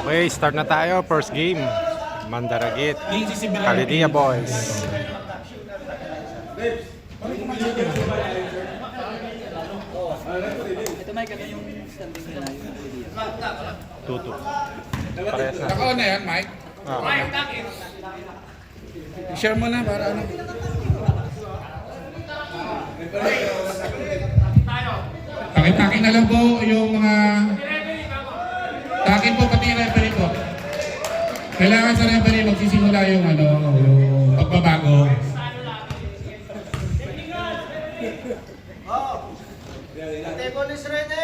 Okay, start na tayo. First game. Mandaragit. Kalidia Boys. Ito may kami yung standing nila yung Tutu. Parehas na. Naka-on na yan, Mike? I-share mo na para ano. Takin-takin na lang po yung mga... Takin po pati yung referee po. Kailangan sa referee magsisimula yung ano, yung pagbabago. Table is ready.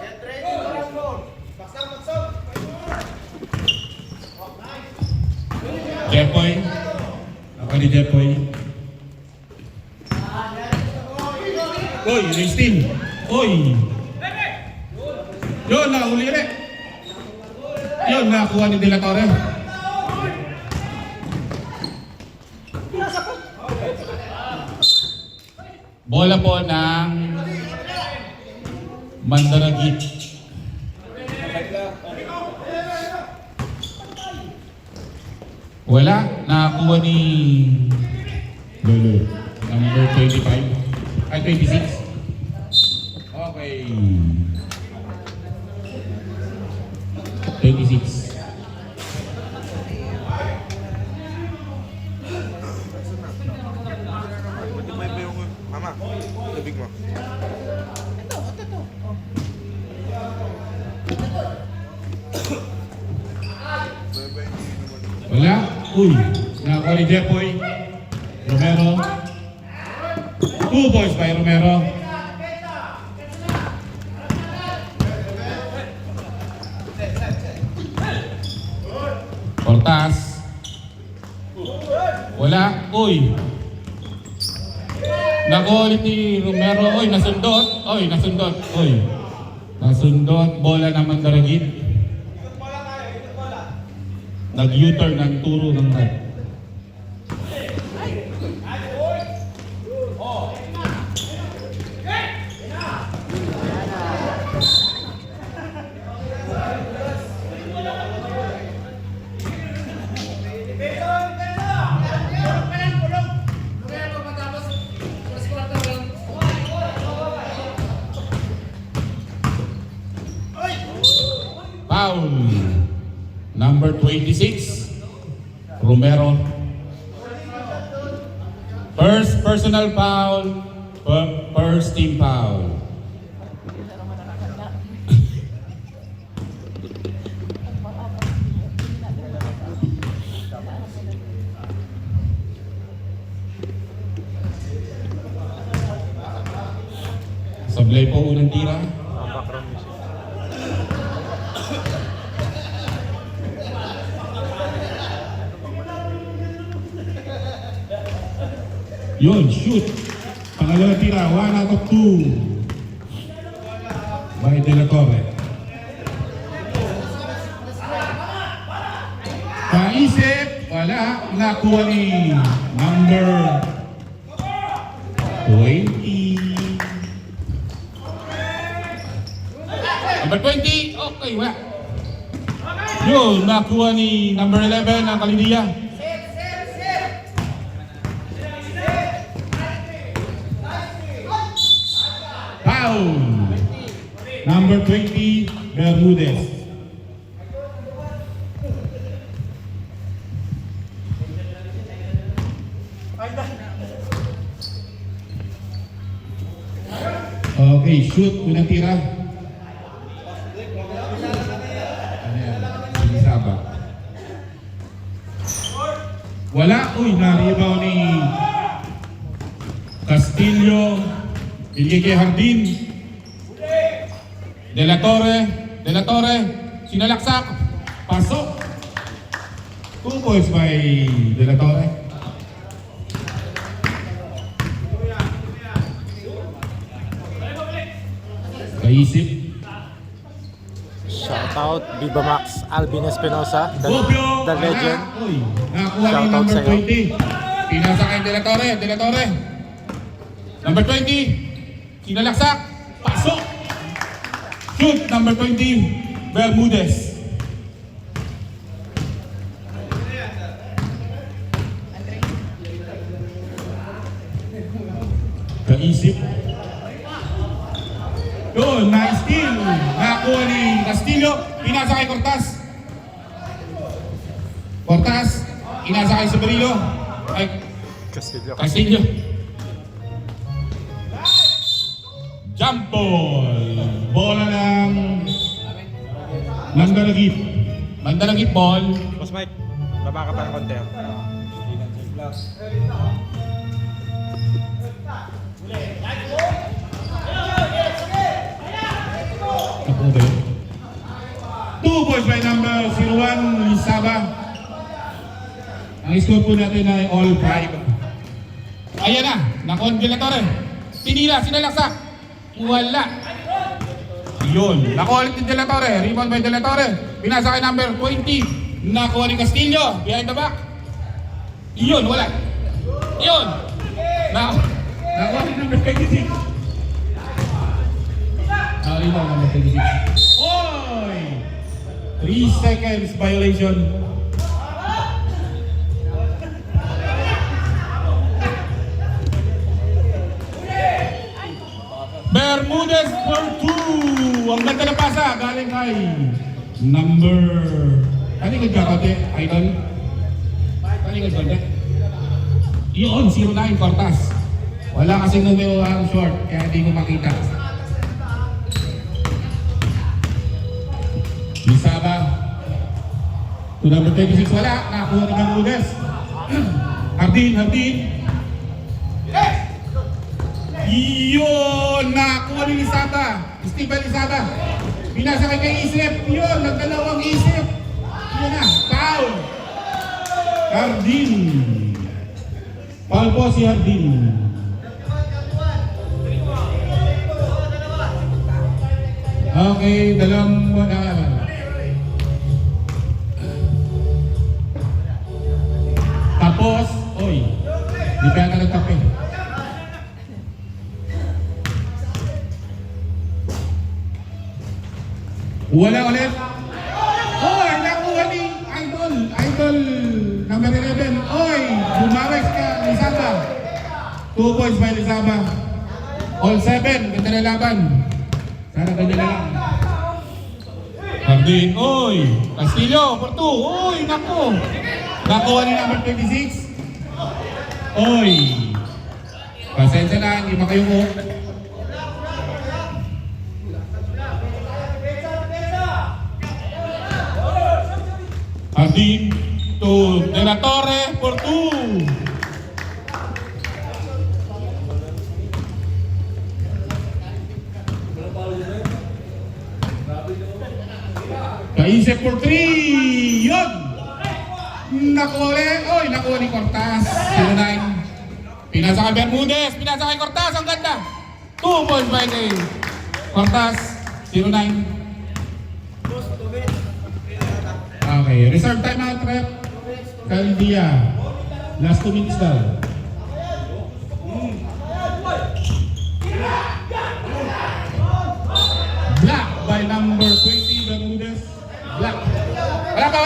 Get ready to rumble. Baksak. Jepoy. Ako ni Jepoy. Uy, race team. Uy. Yun, nahuli rin. Yun, nakuha ni De La Torre. Bola po ng Mandaragit. Wala, nakakuha ni Lolo. Number 25. Ay, 26. Okay. 26. Mama, tubig mo. Wala. Uy, nakakuha ni Jepoy. Romero. 2 points by Romero. Cortas. Wala. Uy. Nakuha ulit ni Romero. Uy, nasundot. Uy, nasundot. Uy. Nasundot. Bola ng Mandaragit. Nag-U-turn ng turo ng red. Foul. Number 26, Romero. First personal foul, first team foul. Sablay po unang tira. Background music. Yun, shoot. Pangalawang tira, 1 out of 2. By De La Torre. Paisip, wala. Nakuha ni number 20. Number 20, okay, wala. Yun, nakuha ni number 11 ng Kalidia. Foul. Number 20, Bermudez. Okay, shoot. Unang tira. Ayan, sinisaba. Wala. Uy, na-rebound ni Castillo. Bigay kay Hardin. De La Torre, sinalaksak, pasok. 2 points by De La Torre. Kaisip. Shoutout, Viva Max, Alvin Espinosa, Bobio, the legend. Uy, nakuha ni Shoutout number sa'yo. 20. Pinasa kay De La Torre. Number 20. Sinalaksak. Pasok. Shoot. Number 20. Bermudez. Kaisip. Yun, nice steal. Nakuha ni Castillo. Pinasa kay Cortas. Cortas. Inasa kay Sobrino. Ay, Castillo. Castillo. Jump ball. Bola ng Mandaragit. Mandaragit ball. Boss Mike, baba ka pa ng konti. Ako ba yun? 2 points by number 01, Lizaba. Ang score po natin ay all 5. Ayan na, nakon De La Torre. Tinila, sinalaksak. Wala. Yun, nakuha ulit ni De La Torre. Rebound by De La Torre. Pinasa kay number 20. Nakuha ni Castillo. Behind the back. Yun, wala. Yun. Nakuha ni number 26. Rebound number 26. Oy! 3 seconds violation. Bermudez for 2. Ang ganda na pasa. Galing kay number... Ano yung nagkakate? Idol? Ano yung nagkakate? Yun, 09 Cortas. Wala kasing numero ang short, kaya hindi ko makita. Lizaba. To number 26, wala. Nakuha ni Bermudez. Hardin. Yun! Nakuha ni Lizaba. Steven Lizaba. Pinasa kay Isip. Yun! Nagdalawang Isip. Yun na. Foul. Hardin. Foul po si Hardin. Okay, dalawang tapos, oy, di pa yata nagtape. Wala ulit. Oy, nakuha ni Idol number 11. Oy, bumawis ka, Lizaba. 2 points by Lizaba. All 7, ganda na laban. Sana ganyan na lang. Hardin, oy! Castillo, for 2. Oy, naku! Nakuha ni number 26. Oy! Pasensya na, hindi makayuko. Hardin to De La Torre for 2. Kaisip for 3! Yun! Nakuha ulit! Oy! Nakuha ni Cortas. 09. Pinasa kay Bermudez. Pinasa kay Cortas. Ang ganda! 2 points by kay Cortas. 09. Okay. Reserve timeout, rep. Caldia. Last 2 minutes daw. Black by number 20, Bermudez. Black. Wala pa.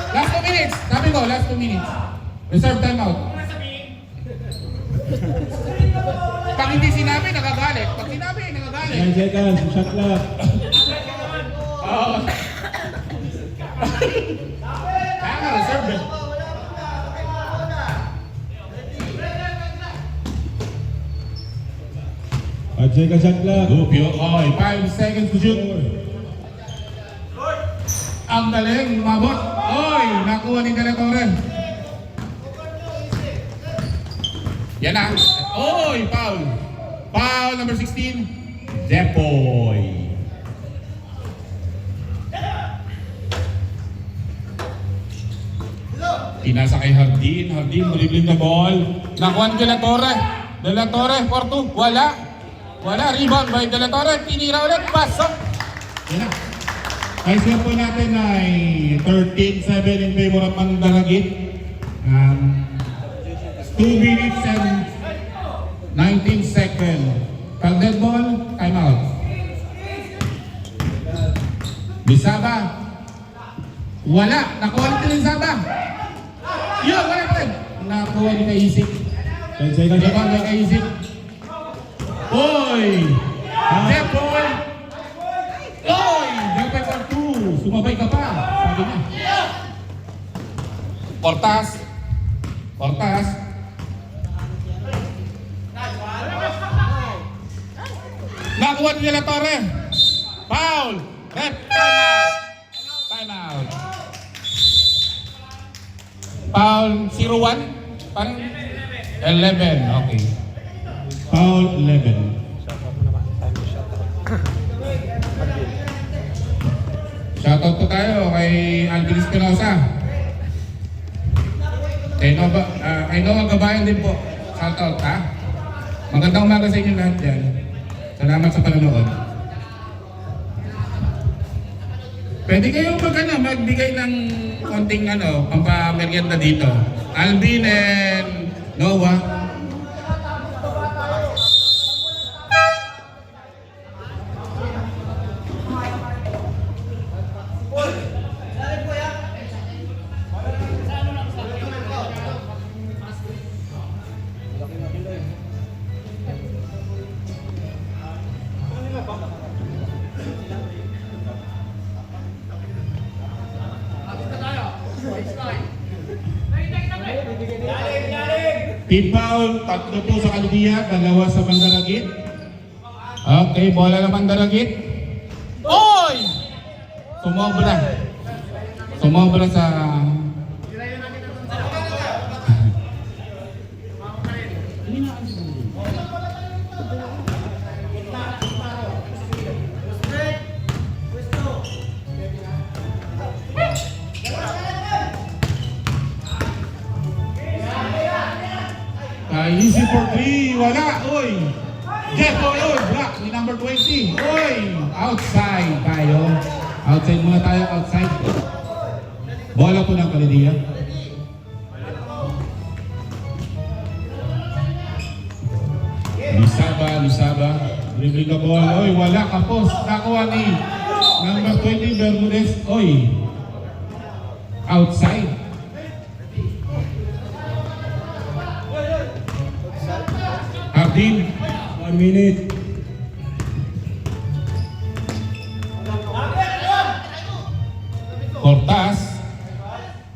Last 2 minutes. Sabi ko, last 2 minutes. Reserve timeout. Pag hindi sinabi, nagagalit. Pag sinabi, nagagalit. 9 seconds, shot clock. Oo. Kaya reserve eh. I'd take a shot clock. Rupio, oy, 5 seconds to shoot. Ang galing, umabot. Oy, nakuha ni De La Torre. Yan na. Oy, foul. Foul number 16. Depoy. Pinasa kay Hardin. Hardin, dribbling the ball. Nakuha ni De La Torre. De La Torre, 4-2. Wala. Rebound by De La Torre. Tinira ulit. Pasok. Yan na. Ang score po natin ay 13-7 in favor of Mandaragit. 2 minutes and 19 seconds. Pag dead ball, time out. Lisaba. Wala. Nakuha ni Lisaba. Yun, wala pa rin. Nakuha ni Kaisip. 10 seconds shot Nakuha ni clock. Kaisip. Oy! Depol! Oy! Depol for 2. Sumabay ka pa. Sabi niya. Portas. Portas. Nakuha ni La Torre. Foul. Ref. Timeout. Timeout. Foul 0-1. Parang 11. Okay. Foul 11. Shoutout po tayo kay Alvin Espinosa. Kay Noah Gabayan din po. Shoutout ha. Magandang umaga sa inyo lahat dyan. Salamat sa panonood. Pwede kayong magbigay ng konting pampamerienda dito. Alvin and Noah. Team foul, 3 po sa Kaldiya, 2 sa Mandaragit. Okay, bola ng Mandaragit. Oy! Sumobra. Sumobra sa... Easy for 3, wala, oy! Jeff, oy, block ni number 20, oy! Outside tayo. Outside muna tayo, outside. Bola po ng Kaldiya. Lisaba. Dribbling the ball, oy, wala, kapos. Nakuha ni number 20, Bermudez, oy! Outside. Hardin. 1 minute. Cortas.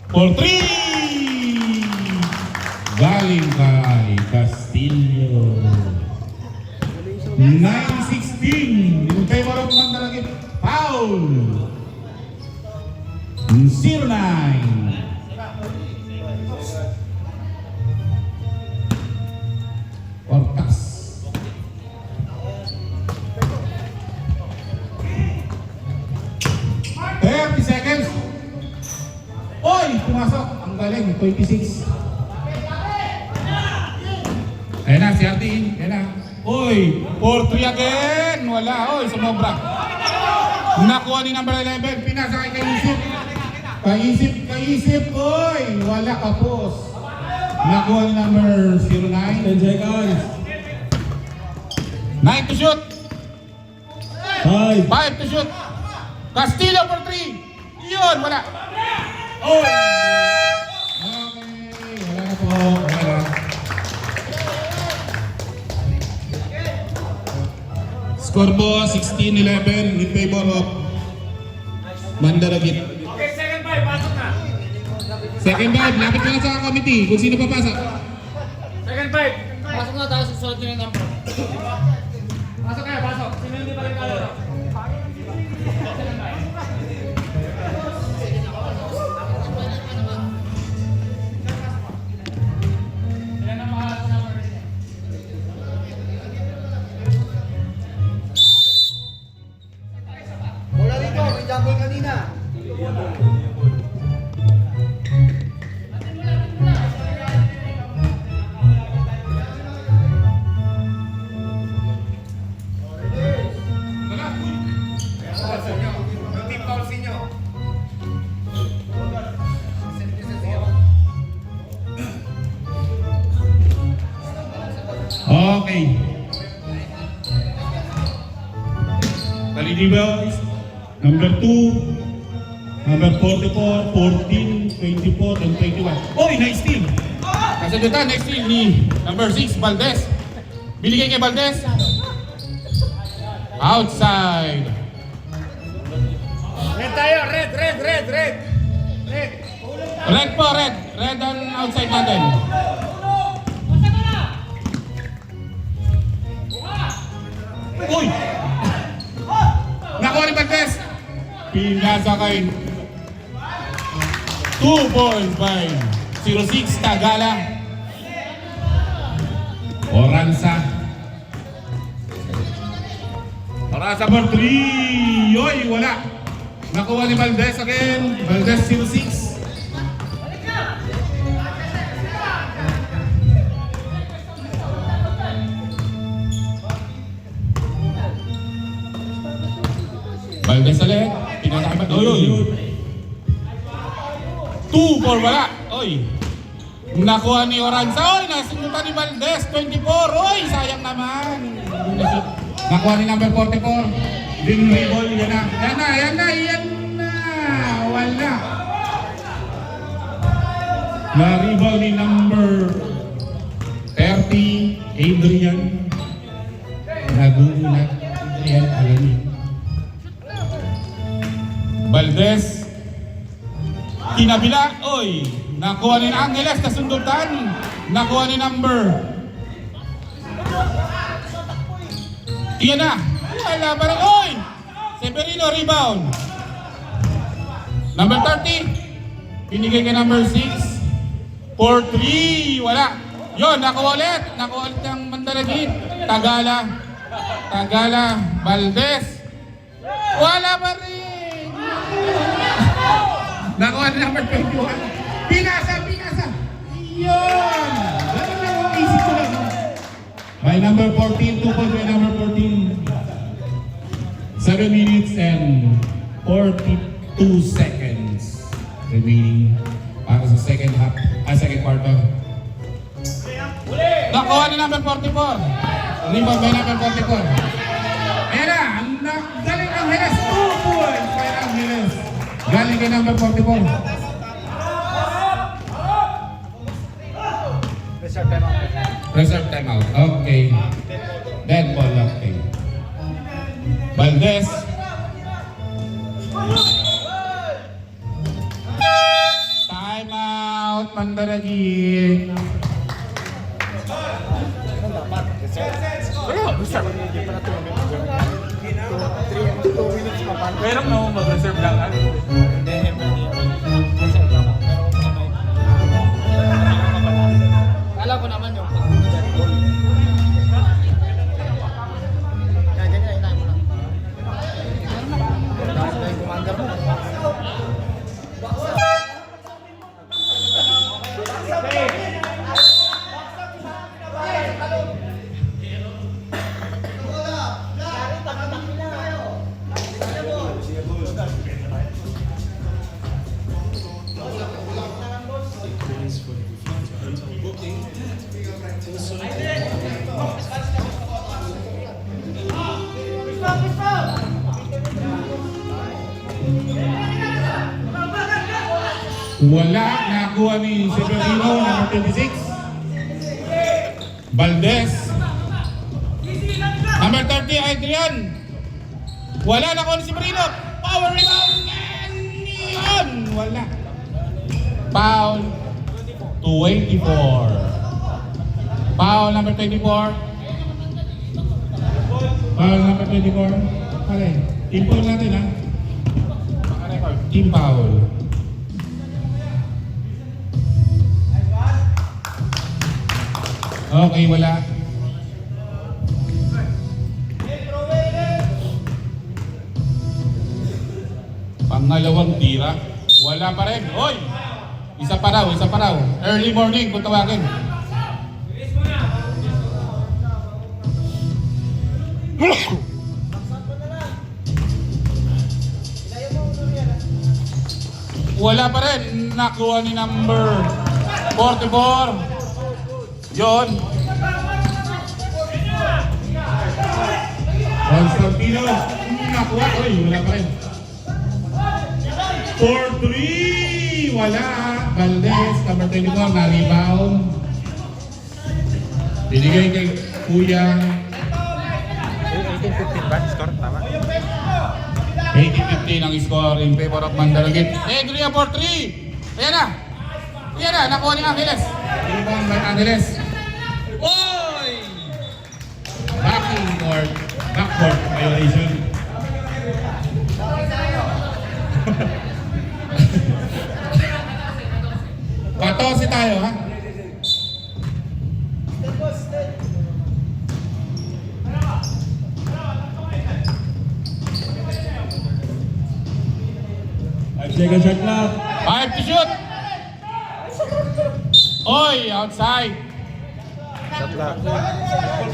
For 3! Galing kay Castillo. 9-16. In favor of Mandaragit. Foul. 0-9. Cortas. Seconds. Oy, pumasok. Ang galing, 26. Ayan na, si Artin. Ayan na. Oy, 4-3 again. Wala, oy, sumobra. Nakuha ni number 11. Pinasa kay Kaisip. Oy, wala, kapos. Nakuha ni number 09. 10 seconds. 9 to shoot. 5. 5 to shoot. Castillo for 3. Yun, wala. Oh! Okay, wala na po. Wala. Score po, 16-11 in favor of Mandaragit. Okay, second 5, pasok na. Second 5, lapit ka na sa committee kung sino papasok. Second 5, pasok na tayo, susunod nyo yung number. Pasok kayo, pasok. Sino hindi pa rin kalaro? Bola rito, may jumble kanina. Okay. Kalinibaw Number 2, number 44, 14, 24, and 21. Oy, nice steal! Kasagutan, next steal ni number 6, Valdez. Binigay kay Valdez. Outside. Red tayo, red. Red po, red. Red ang outside natin. Uy! Nakuha ni Valdez. Pinasa kay 2 points by 06 Tagala. Oransa. Oransa for 3. Yoy, wala. Nakuha ni Valdez again. Valdez 06. Valdez ulit. Pinasakit pa. Oy. 2 for wala. Oy. Nakuha ni Oranza. Oy, nasungutan ni Valdez. 24. Oy, sayang naman. Nakuha ni number 44. Din ball. Yan na. Wala. Na-reball ni number 30. Adrian. Nagugulat. Adrian Alani. Valdez. Kinabila. Oy. Nakuha ni Angeles. Kasundutan. Nakuha ni number. Iyan na. Wala pa rin. Oy. Severino rebound. Number 30. Pinigay kay number 6. 4-3. Wala. Yon. Nakuha ulit. Nakuha ulit ng Mandaragit. Tagala. Valdez. Wala pa rin. Nakuha ni number 21. Pinasa. Yun! Ganun lang ang isip ko lang. By number 14, 2 points by number 14. 7 minutes and 42 seconds remaining para sa second quarter. Nakuha ni number 44. Rebound by number 44. Ayan na! Galing Angeles! 2 points by Angeles. Galing kay number 44. Reserve timeout. Okay. Dead ball locked. Valdez. Timeout. Mandaragit. Meron mo mag-reserve lang. Alam ko naman yung ganyan, inahin mo lang. Tapos na yung commander mo. Wala. Nakuha ni Severino, number 26. Valdez. Number 30, Adrian. Wala. Nakuha ni Severino. Power rebound. And yun. Wala. Foul. 24. Foul number 24. Foul number 24. Okay. Team foul natin ha. Team foul. Okay, wala. Pangalawang tira. Wala pa rin. Hoy! Isa pa raw. Early morning kung tawagin. Wala pa rin. Nakuha ni number 44. Yon. Constantino. Nakuha. Oy, wala pa rin. 4-3. Wala. Valdez, number 24, na-rebound. Binigay kay Kuya. 18-15 ba? Score, tama? 80-15 ang score in favor of Mandaragit. Adria for 3. Ayan na. Ayan na, nakuha ni Angeles. Rebound by Angeles. Oy! Backboard violation. Patosi tayo, ha? Second shot clock. 5 to shoot. Oy, outside. Shot clock.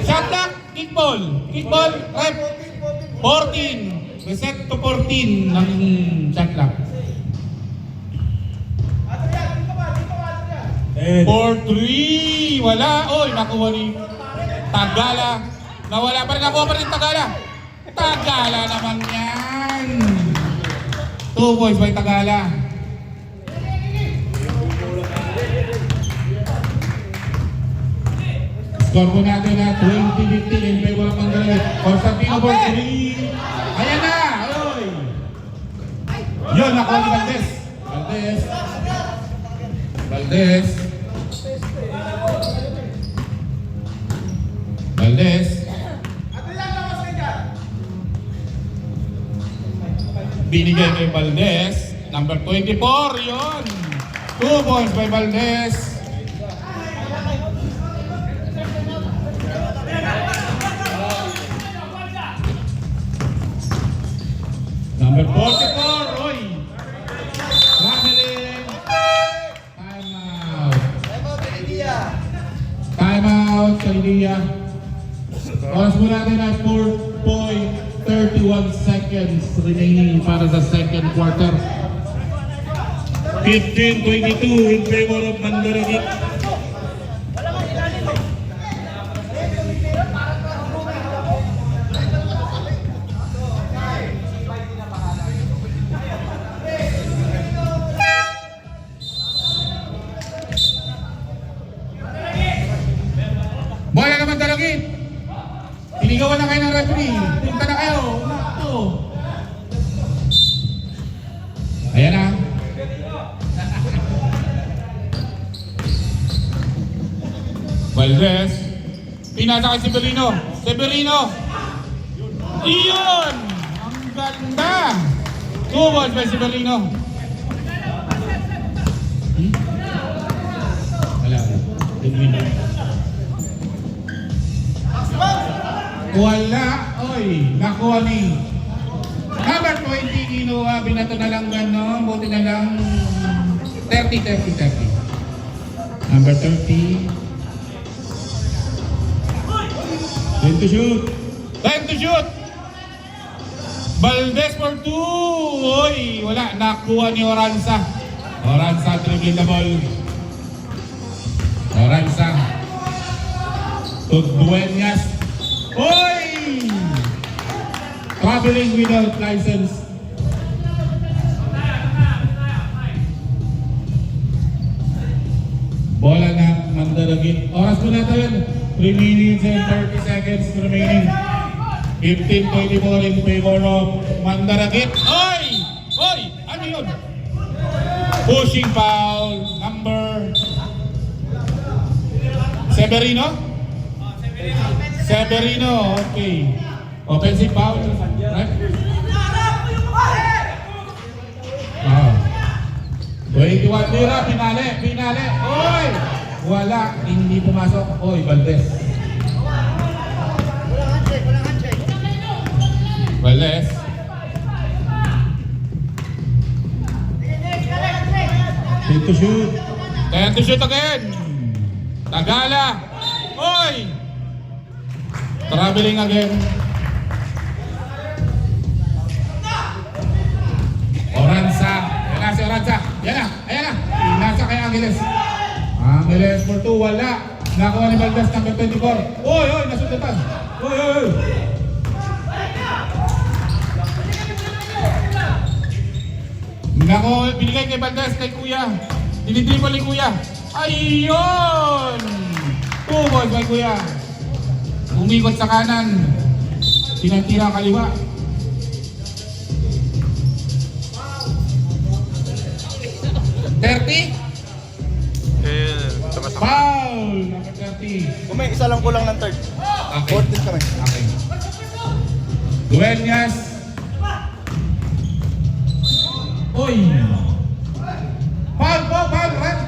Shot clock, kickball. Kickball, rep. 14. Reset to 14 ng shot clock. 10. 4-3. Wala. Oy, nakuha ni Tagala. Nawala pa rin. Nakuha pa rin Tagala. Tagala naman yan. 2 points by Tagala. Score po natin na 20-15 in favor of Mandaragit. Constantino for 3. Ayan na! Oy! Yun, nakuha ni Valdez. Valdez. Binigay kay Valdez. Number 24, yun. 2 points by Valdez. Number 44, Roy. Traveling. Time out sa Lidia. Oras mo natin na 4.31 seconds remaining para sa second quarter. 15-22 in favor of Mandaragit. Bola naman Daragit. Inigawan na kayo ng referee. Punta na kayo. Nakto. Ayan na. Valdez. Pinasa kay Severino. Severino. Iyon! Ang ganda! 2 balls by Severino. Wala. Wala. Oy, nakuha ni number 20 kinuha. Binato na lang gano'n. Buti na lang 30. Number 30. 10 to shoot. Time to shoot! Valdez for 2! Oy, wala. Nakuha ni Oranza. Oranza dribbling the ball. Oranza. Dueñas. Oy! Traveling without license. Bola na Mandaragit. Oras po natin. 3 minutes and 30 seconds remaining. 15-24 in favor of Mandaragit. Oy! Oy! Ano yun? Pushing foul. Number Severino? Severino, okay. Offensive foul. Right? 21 lira, pinali. Oy! Wala, hindi pumasok. Oy, Valdez. Valdez. Ten to shoot. 10 to shoot again. Tagala. Oy! Traveling again. Oranza. Yan na si Oranza. Yan na. Ayan na. Nasa kay Angeles. Angeles for 2. Wala. Nakuha ni Valdez number 24. Oy! Oy! Nasundatan. Oy! Oy! Nako, binigay kay Valdez kay Kuya. Dinidribble ni Kuya. Ayun! 2 balls by Kuya. Umikot sa kanan. Tinatira kaliwa. Thirty. Sama-sama. Foul! Number 30. Kung may isa lang kulang ng third. Okay. 14 kami. Okay. Dueñas. Uy! Foul po! Foul! Right?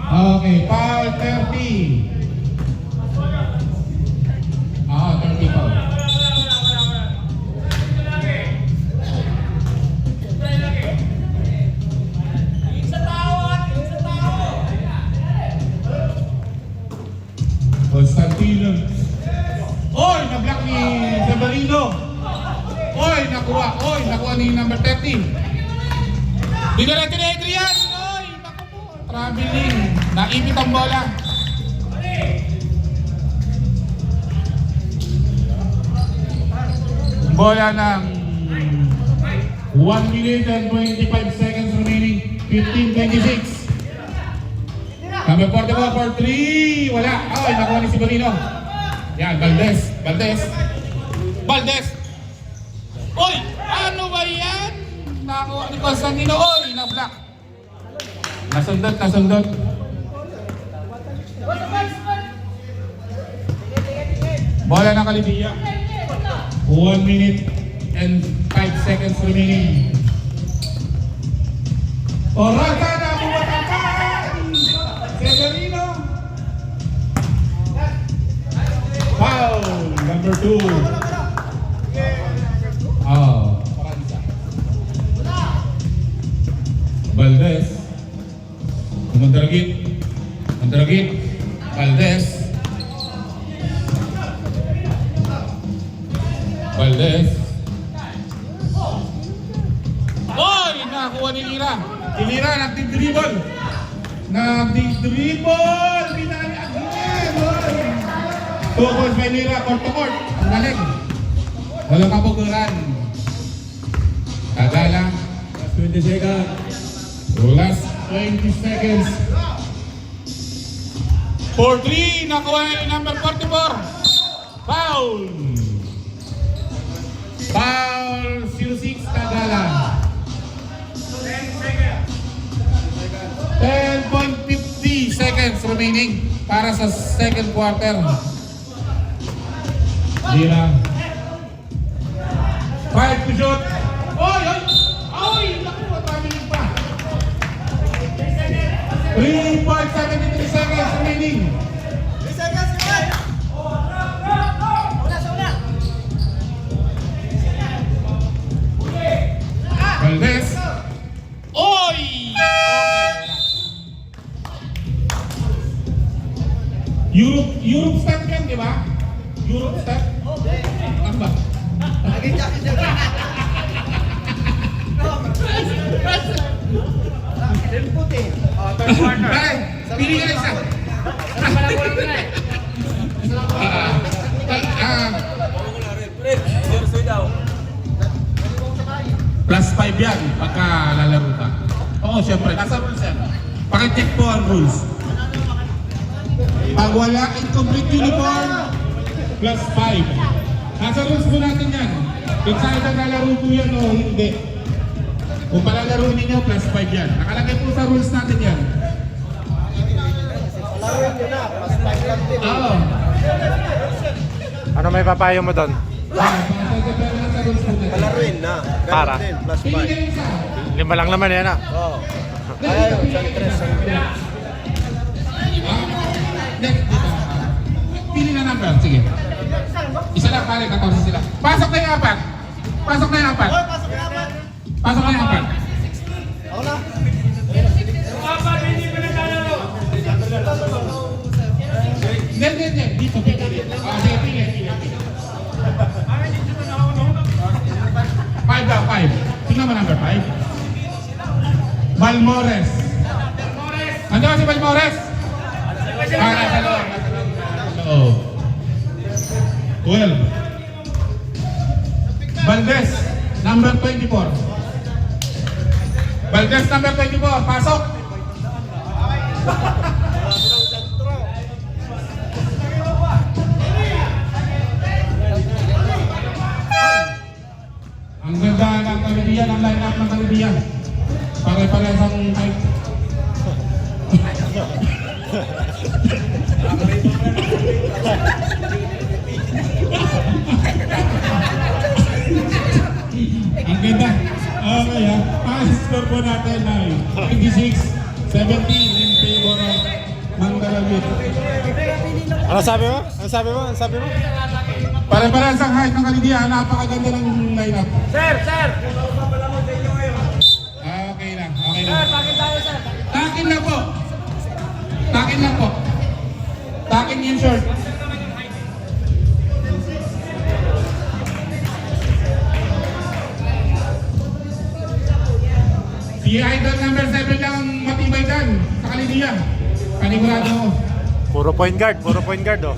Okay. Foul 30. 30 foul. Constantino. Oy, na-block ni Severino. Oy, nakuha ni number 30. Dinala ni Adrian. Oy, naku po. Traveling. Naipit ang bola. Bola ng 1 minute and 25 seconds remaining. 15-26. Number 44 for 3. Wala. Ay, nakuha ni Severino. Yan, Valdez. Oy! Ano ba yan? Nakuha ni Constantino. Oy! Na-block. Nasundot. Bola ng Kalibia. 1 minute and 5 seconds remaining. Oraga na bumatakan! Severino. Foul number 2. Paranza. Valdez. Mandaragit. Valdez. Oy! Nakuha ni Lira. Si Lira nagdi-dribble. Binali again. 2 balls by Lira. Court to court. Ang galing. Walang kabuguran. Tagala. Last 20 seconds. Last 20 seconds. For 3. Nakuha ni number 44. Foul. 06 Tagala. 10.50 seconds remaining para sa second quarter. Lira. 5 to shoot. Oy! Naku, matamilig pa. 3.73 seconds remaining. 3 seconds, guys! Valdez. Oy! Europe step yan, di ba? Europe step? Ano ba? Lagi jacket dyan. Input eh. Ay, pili ka na isa. Plus 5 yan pagka lalaro ka. Oo, syempre. Nasa rules yan. Pakicheck po ang rules. Pag wala incomplete uniform, plus 5. Nasa rules po natin yan. Kung saan ka lalaro po yan o hindi. Kung palalaro ninyo, plus 5 yan. Nakalagay po sa rules natin yan. Laruin nyo na. Mas 5 lang din. Oo. Ano may papayo mo doon? Nasa rules po natin. Palaruin na. Ganun Para? din. Plus Pili ka 5. yung isa. 5 lang naman yan ah. Oo. Kaya yun. Isang 3. Next, dito. Pili na number. Sige. Isa lang, pare. 14 sila. Pasok na yung apat. Pasok na yung apat. Ako na. Hindi. Dito. Sige, pili. 5 daw, 5. Tingnan mo number 5. Balmores. Andiyan si Balmores? Nasa loob. 12. Valdez, number 24. Valdez number 24, pasok. Ang ganda ng Caribbean, ang line-up ng Caribbean. Pare-parehas ang type. Ang ganda. Okay ha. Ang score po natin ay 26-17 in favor of Mandaragit. Ano sabi mo? Ano sabi mo? Ano sabi mo? Pare-parehas ang height ng Caribbean. Napakaganda ng line-up. Sir! Okay lang. Okay Sir, lang. bakit tayo, sir? Takin lang po. Takin lang po. Takin yung short. Si Idol number 7 lang ang matibay dyan sa Kalidia. Panigurado ko. Puro point guard oh.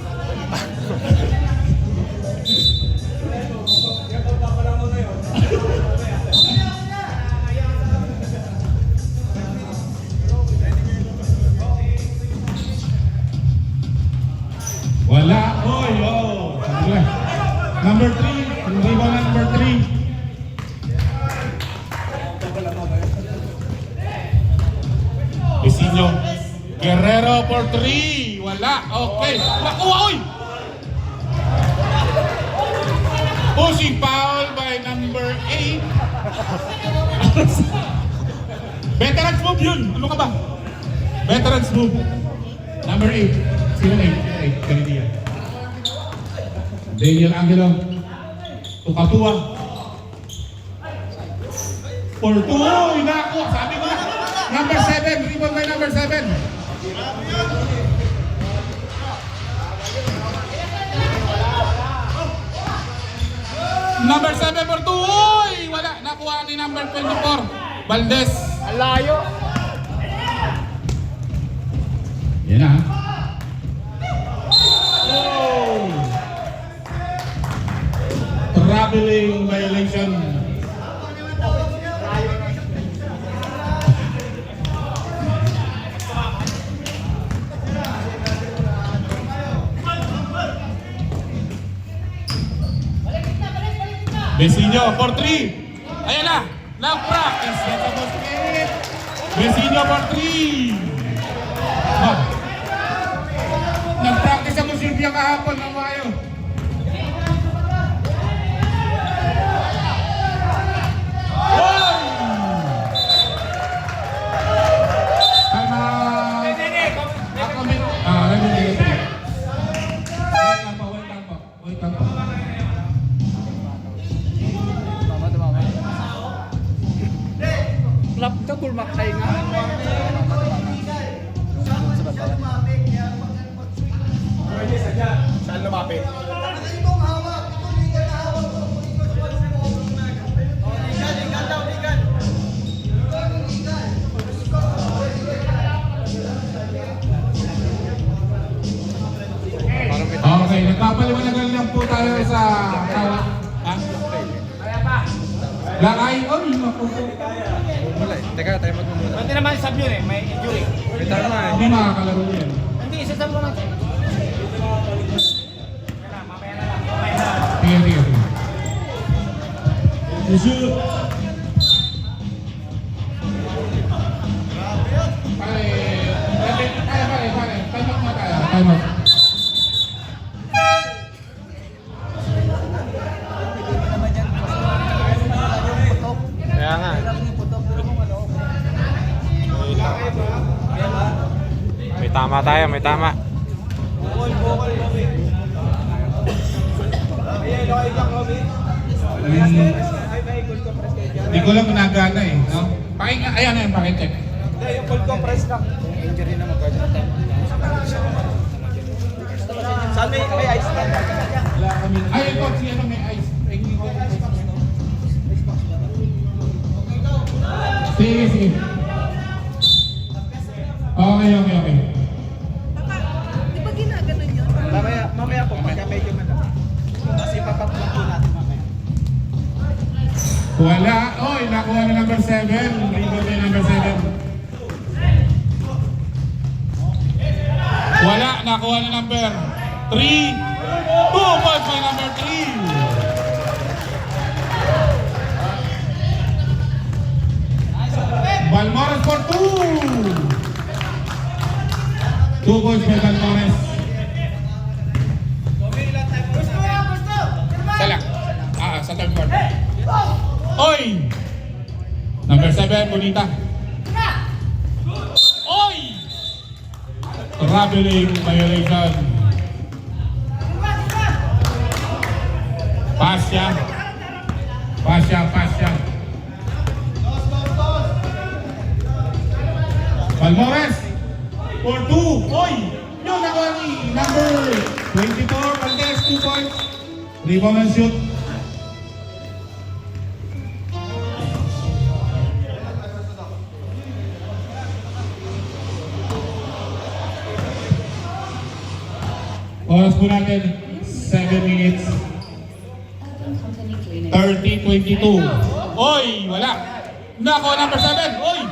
Wala. Oy, oh. Sige. Number 3. Hindi ba number 3? Isinyo. Guerrero for 3. Wala. Okay. Nakuha, oy! Pushing foul by number 8. Veterans move yun. Ano ka ba? Veterans move. Number 8. Sino 8? 8. Kanidia. Daniel Angelo. Tukatua. For 2. Inako. Sabi ko na. Number 7. Rebound by number 7. Number 7 for 2. Uy! Wala. Nakuha ni number 24. Valdez. Ang layo. Yan na. Traveling violation. Vecino for 3. Ayan na. Now practice. That's supposed to be it. Vecino for 3. Oh. Nag-practice ako Silvia kahapon ng mayo. Klap ka, bulmakay nga. Saan lumapit? Okay, nagpapaliwanagan lang po tayo sa ha? Lakay, oh, Wala eh. Teka, tayo magmumuna. Pwede naman sab yun eh, may injury. May tama eh. hindi makakalaro yan. Hindi, isasab ko lang. Mamaya na lang. Sige, sige, sige. Shoot. Pare, pare. Time out na tayo. Time out. Kaya nga. May tama tayo, may tama. Hindi ko lang ginagana eh. No? Pakinggan, ayan na yun, pakicheck. Yung cold compress lang. Injury naman pwede. Saan may ice lang? Wala kami. Ay, ito, si ano may ice. Sige, sige. Okay. Di ba ginaganon yun? Mamaya po, pagka medyo malaki. Kasi papatulong po natin mamaya. Kuha Wala. Oy, nakuha na number 7. Rebound na number 7. Wala, nakuha na number 3. 2 points by number 3. Balmores for 2. 2 points by Balmores. Salak. Sa third quarter. Oy! Number 7, Bonita. Oy! Traveling violation. Pasya. Balmores for 2. Oy! Yun nakuha ni number 24, Valdez, 2 points. Rebound and shoot. Oras po natin, 7 minutes. 30-22. Oy! Wala! Nako, number 7. Oy!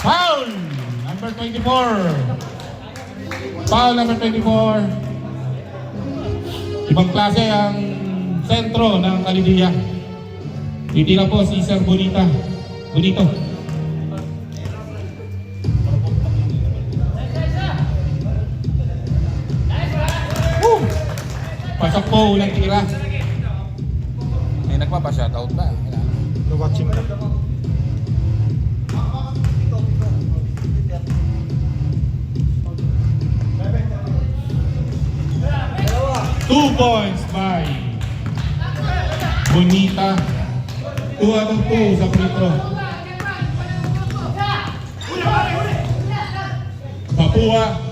Foul! Number 24. Foul number 24. Ibang klase ang sentro ng Kalidia. Titira po si Sir Bonito. Pasok po, ulang tira. May nagpapa-shoutout ba? Watching lang. Two points by Bonita. 2 out of 2 sa free throw. Papua.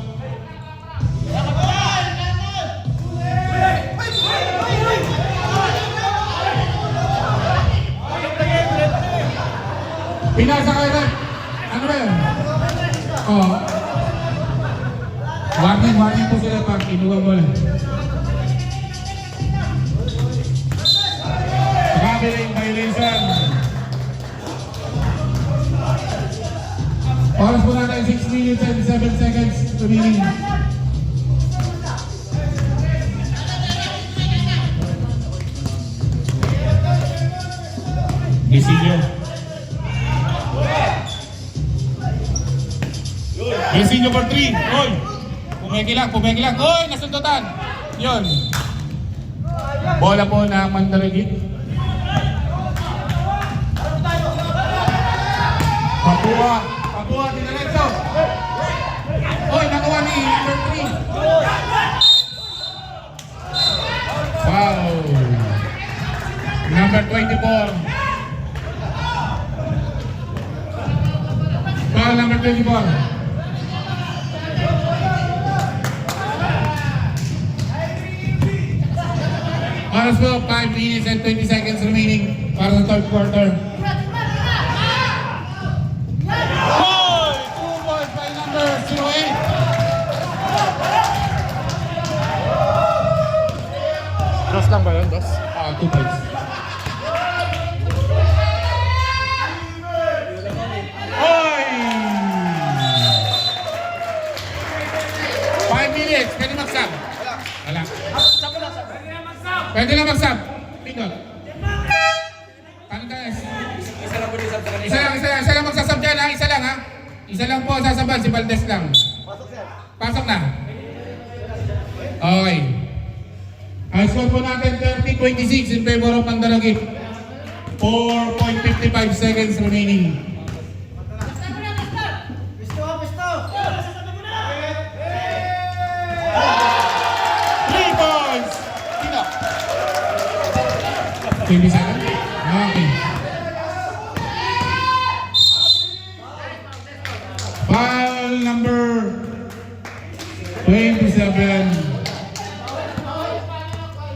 Pinasa kayo rin. Ano ba yun? Oh. Warning po sila pag inuwa mo lang. Traveling violation. Oras po natin 6 minutes and 7 seconds remaining. Gisilio. Gisilio for 3. Oy! Pumekilang. Oy! Nasundutan. Yun. Bola po ng Mandaragit. Papua, dinaretso. Oy, nakuha ni number 3. Wow. Number 24. Foul number 24. Oras po, 5 minutes and 20 seconds remaining para sa third quarter. Hoy! 2 points by number 08. Cross lang ba yun, boss? 2 points. Hoy! 5 minutes, pwede mag-sub. Wala. Pwede lang mag-sub. Pindot. Paano guys? Isa lang magsasab dyan ha. Isa lang ha. Isa lang po sasaban. Si Valdez lang. Pasok na. Okay. Ang score po natin 30-26 in favor of Mandaragit. 4.55 seconds remaining. Hindi sana? Okay. Foul number 27.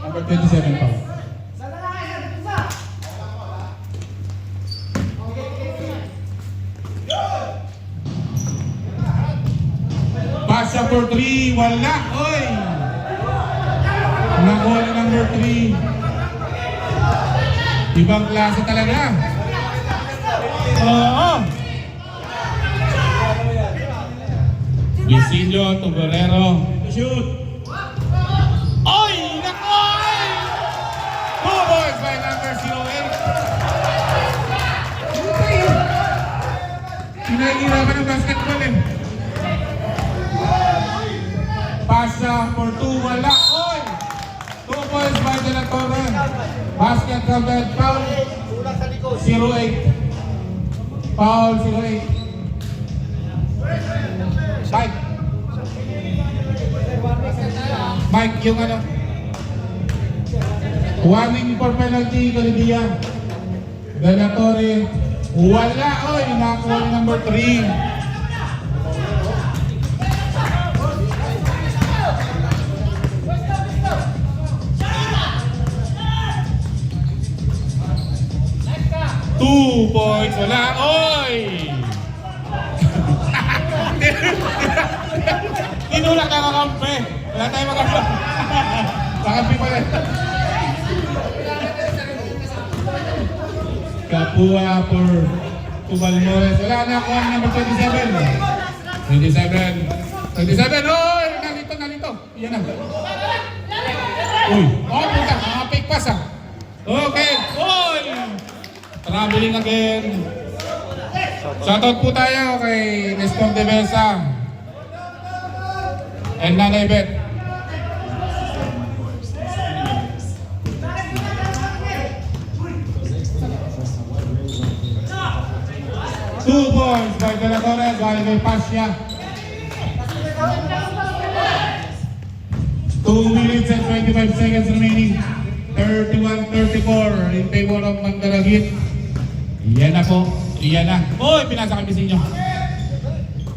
Number 27 foul. Pasya for 3. Wala. Oy! Nakuha na number 3. Ibang klase talaga. Oo. Vicilio Tuberero. Shoot! Oy! Nakoy! 2 points by number 08. Pinahihirapan ng basketball eh. Pasa for 2, wala. Oy! 2 points by De La Torre. Basket counted, foul 08. Foul 08. Mike, yung ano? Warning for penalty, Galidia. De La Torre. Wala, oy! Nakakuha ni number 3. Two points, wala, oy! Tinulak na kakampi. Wala tayong makampi. Kakampi pa rin. Kapua for Tubalmores. Wala na ako ang number 27. 27, oy! Nalito. Yan na. Uy, oh puta, mga fake pass ah. Okay, oy! Traveling again. Shoutout po tayo kay Nestor De Mesa and Nanay Bet. Two points by De La Torre, galing kay Pasya. 2 minutes and 25 seconds remaining. 31-34 in favor of Mandaragit. Yan na po. Yan na. Oy, pinasa kami sa inyo.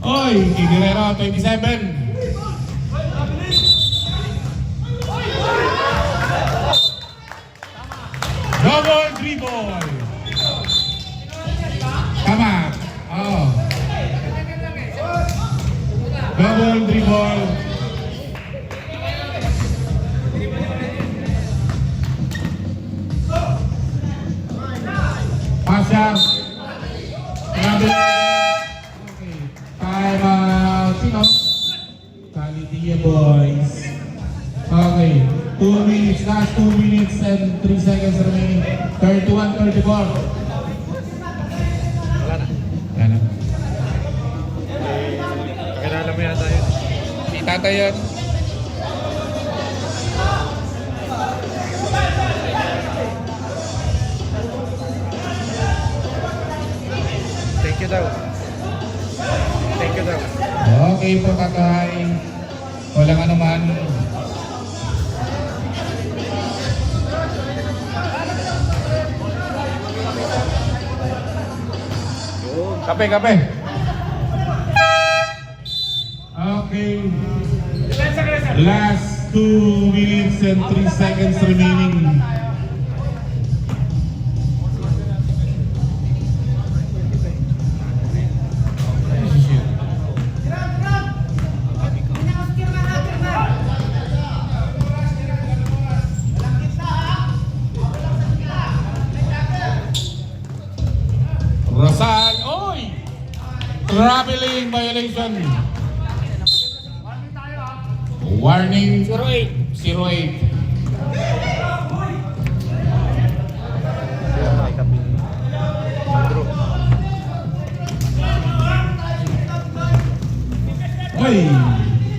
Oy, Guerrero, 27. Double dribble. Tama. Oh. Double dribble. Pasya. Okay. Time out. Sino? Kalitia boys. Okay. 2 minutes. Last 2 minutes and 3 seconds remaining. 31-34. Wala na. Yan na. Pakilala mo yata yun. Si Tata yan. Thank you daw. Thank you daw. Okay po, Tatay. Walang anuman. Kape. Okay. Last 2 minutes and 3 seconds remaining. Rosal, oy! Traveling violation. Warning 08. Oy!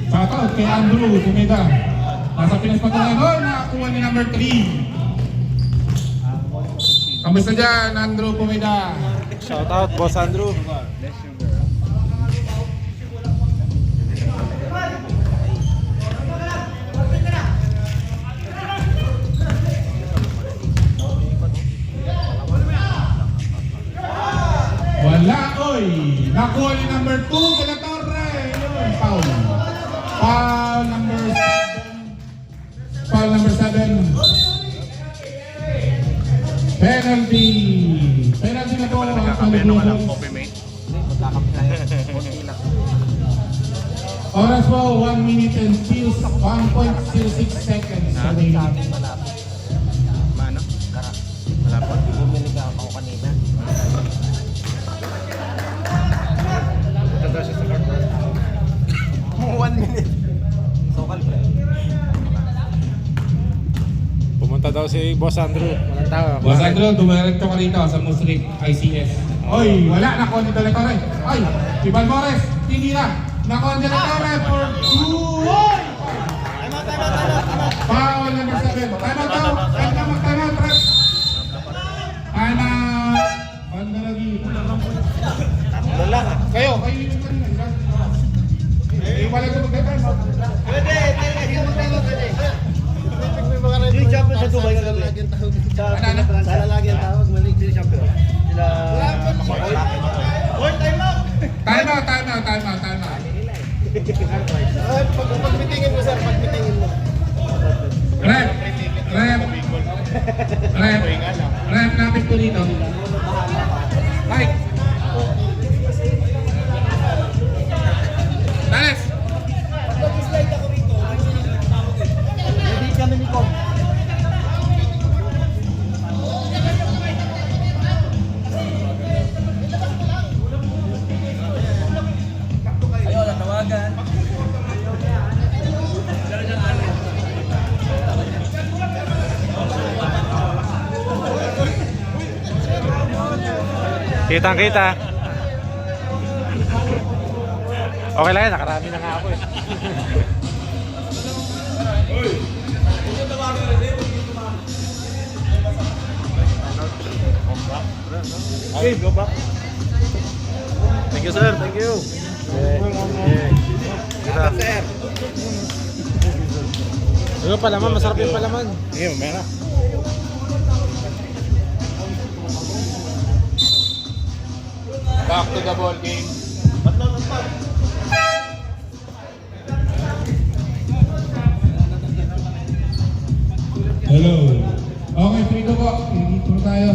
Shoutout kay Andrew Tumeda. Nasa Pinas Patuloy. Oy! Nakakuha ni number 3. Kamusta dyan, Andrew Tumeda? Shout out, Boss Andrew. Wala, oy! Nakuha ni number 2, De La Torre. Yun, foul. Foul number 7. Penalty. Penalty na po ang Pangulugan. Oras po, 1 minute and 1.06 seconds. Mano? Wala pa. daw si Boss Andrew. Walang tao. Boss Andrew, dumiretso ka rito sa Musrik ICS. Oy, wala. Nakuha ni Delatore. Oy, si Balmores, tinira. Nakuha ni Delatore for 2-1. Foul number 7. Time out daw. Time out, time out, ref. Time out. Banda lagi. Kayo yung kanina, di ba? Wala ko mag-time out. Pwede. Yung champion sa Dubai kagabi. Sa lalagi ang tawag, mali yung champion. Sila Makoy. Oy, time out! Time out, time out, time out, time out. Pag-meetingin mo, sir. Pag-meetingin mo. Rep, natin po dito. Mike. Talis. Hindi kami ni Kong. Ayaw na tawagan. Kitang-kita. Okay lang yan, nakarami na nga ako eh. Okay, go back. Thank you, sir. Thank you. Kita. Sir. Yung palaman, masarap yung palaman. Sige, mamaya na. Back to the ball game. Hello. Okay, free to po. Dito tayo.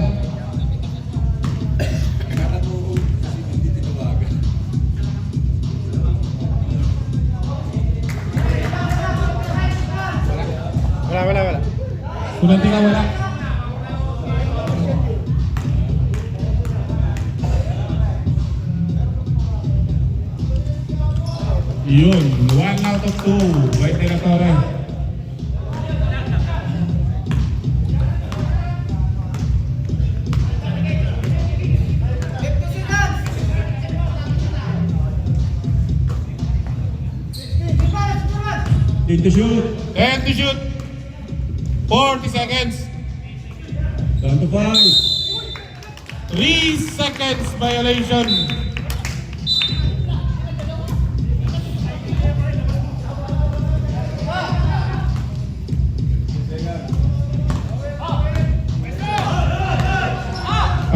Wala. Kunanti ka wala. Yun, 1 out of 2. White Delatore. Need to shoot. And to shoot. 40 seconds. Down to 5. 3 seconds violation.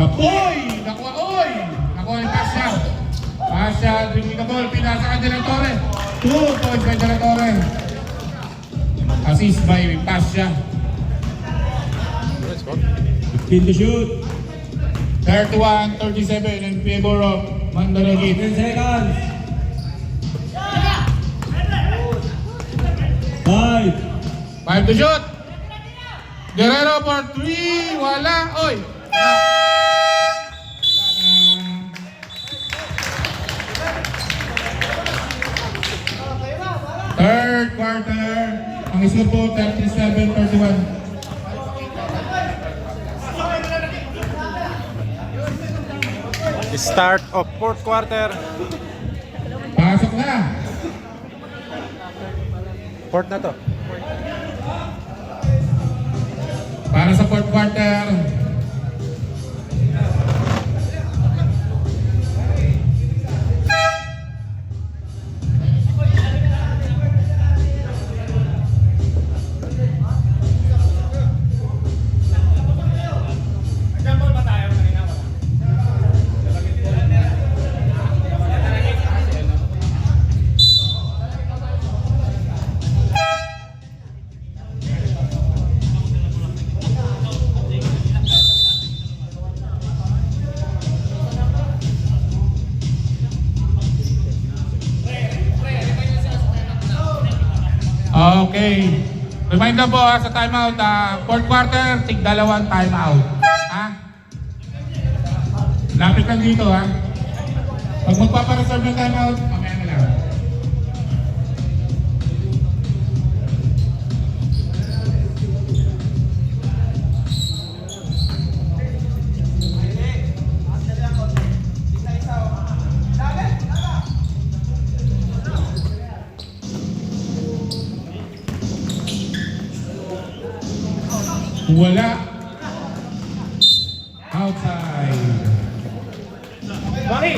Apoy! Nakuha, oy! Nakuha yung Pasha. Pasha, dribbling the ball. Pinasa ka Delatore. 2 points by Delatore. Assist by Pasha. 15 to shoot. 31-37 in favor of Mandaragit. 10 seconds. 5. 5 to shoot. Guerrero for 3. Wala. Oy. Third quarter. Ang score po 37-31. Start of fourth quarter. Pasok na. Fourth na to. Para sa fourth quarter. Okay. Reminder po sa timeout, fourth quarter, tig dalawang timeout. Ha? Lapit lang dito ha. Pag magpapareserve ng timeout, mamaya na lang. Wala. Outside. Baki!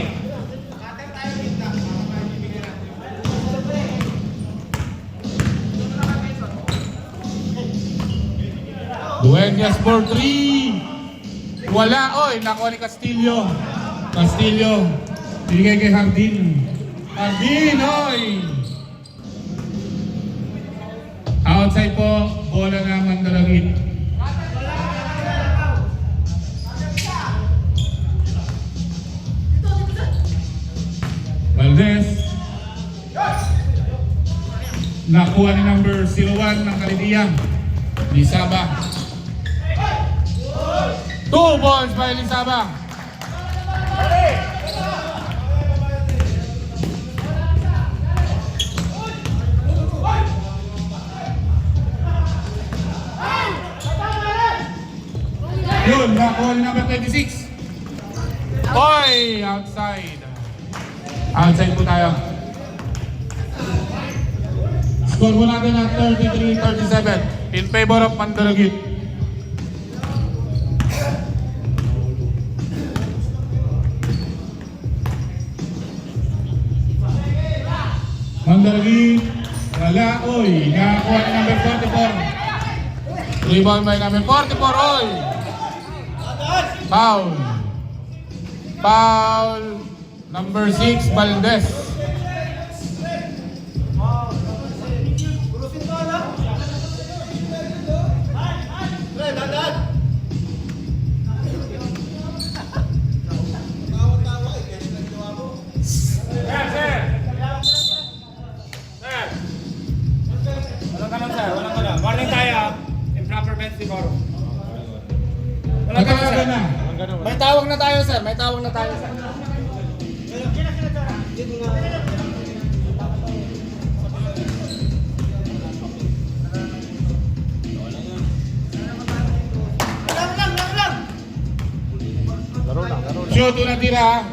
Dueñas for 3. Wala. Oy, nakuha ni Castillo. Castillo. Binigay kay Hardin. Hardin, oy. Outside po. Bola na Mandalangit. Valdez. Nakuha ni number 01 ng Kalidiya. Lisaba. 2 balls by Lisaba. Yun, nakuha ni number 26. Oy, outside. Outside po tayo. Score po natin at 33-37 in favor of Mandalagit. Mandalagit, wala, oy. Nakakuha ni number 44. Rebound by number 44, oy. Foul. Foul. Number 6, Valdez. Warning tayo. Improper bench siguro. Nagkakaroon na. May tawag na tayo, sir. May tawag na tayo, sir. Laro lang, laro lang. Shoot, unang tira.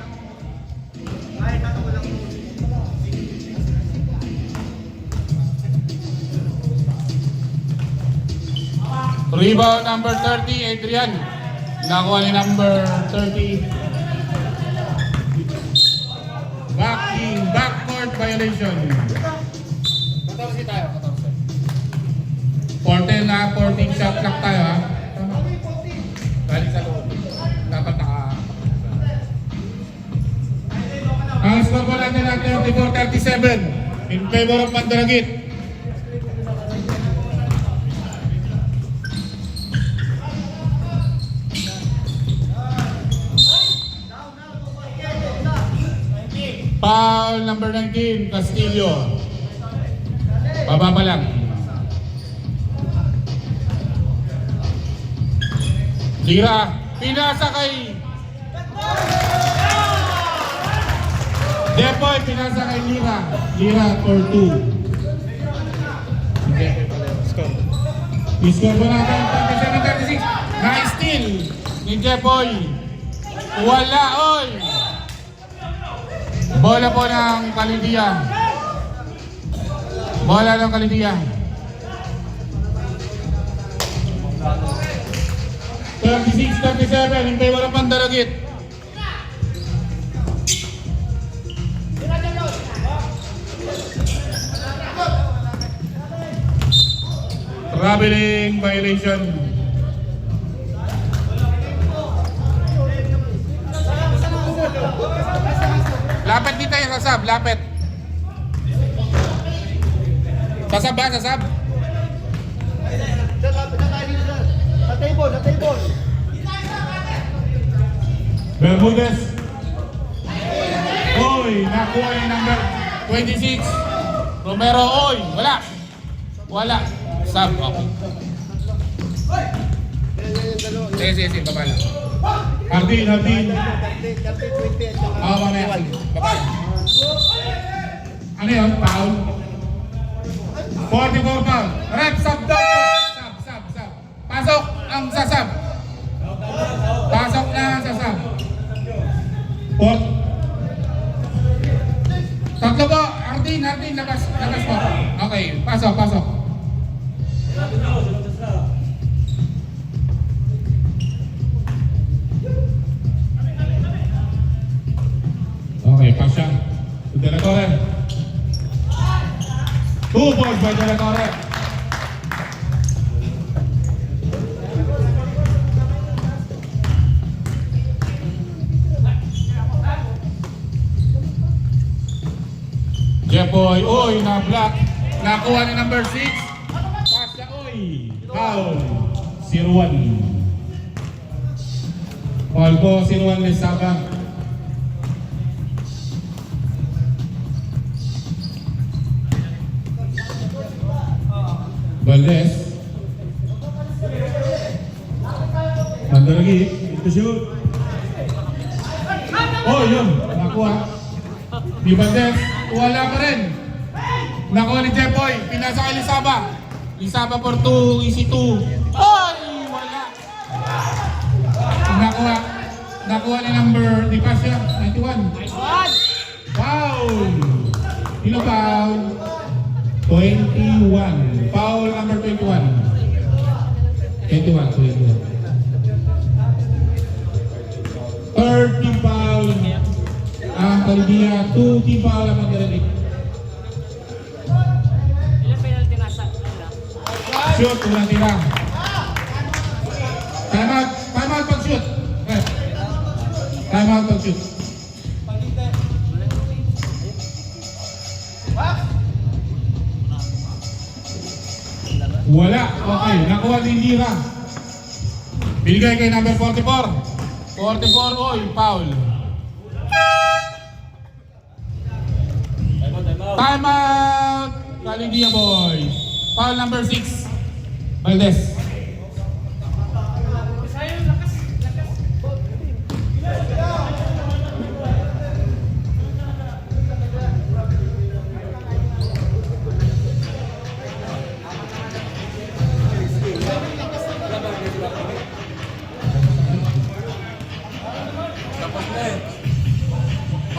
Rebound number 30, Adrian. Nakuha ni number 30. Backcourt violation. 14 tayo, 14. 14 na, 14 shot clock tayo ha. Galing sa loob. Dapat naka... Ang score po natin ang 34-37 in favor of Mandalagit. Foul number 19, Castillo. Baba pa lang. Tira, pinasa kay Depoy, pinasa kay Lira. Lira for 2. Score. I-score po natin 37-36. Nice steal ni Depoy. Wala, oy! Bola po ng Kalidiya. Bola ng Kalidiya. 36-37 in favor of Mandalagit. Traveling violation. Lapit dito yung sasab, lapit. Sasab ba, sasab? Sa table, sa table. Bermudez. Oy, nakuha yung number 26. Romero, oy, wala. Wala. Sub, okay. Sige, baba lang. Hardin. Mamaya. Baba lang. Ano yun? Foul? 44 foul. Rep, sub daw. Sub. Pasok ang sasab. Pasok na ang sasab. Port. Tatlo po. Hardin, labas po. Okay, pasok. Pasha. To De La Torre. 2 points by De La Torre. Jepoy, oy, na-block. Nakuha ni number 6. Pasha, oy. Foul. 0-1. Foul po, 0-1 Lisaba. Valdez. Mandaragi. To shoot. Oh, yun. Nakuha. Di Valdez. Wala pa rin. Nakuha ni Jepoy. Pinasa kay Lisaba. Lisaba for 2. Easy 2. Ay! Wala. Nakuha. Nakuha ni number di Pasha. 91. Foul. Sino foul? 21. Foul number 21. 21. Third team foul ang Kalibia, 2 team foul ang Mandaragit. Ilang penalty nasa? Shoot, walang tira. Time out pag-shoot. Time out pag-shoot. Wala. Okay, nakuha ni Lira. Binigay kay number 44. 44, oy, foul. Time out! Kalindia boys. Foul number 6. Valdez.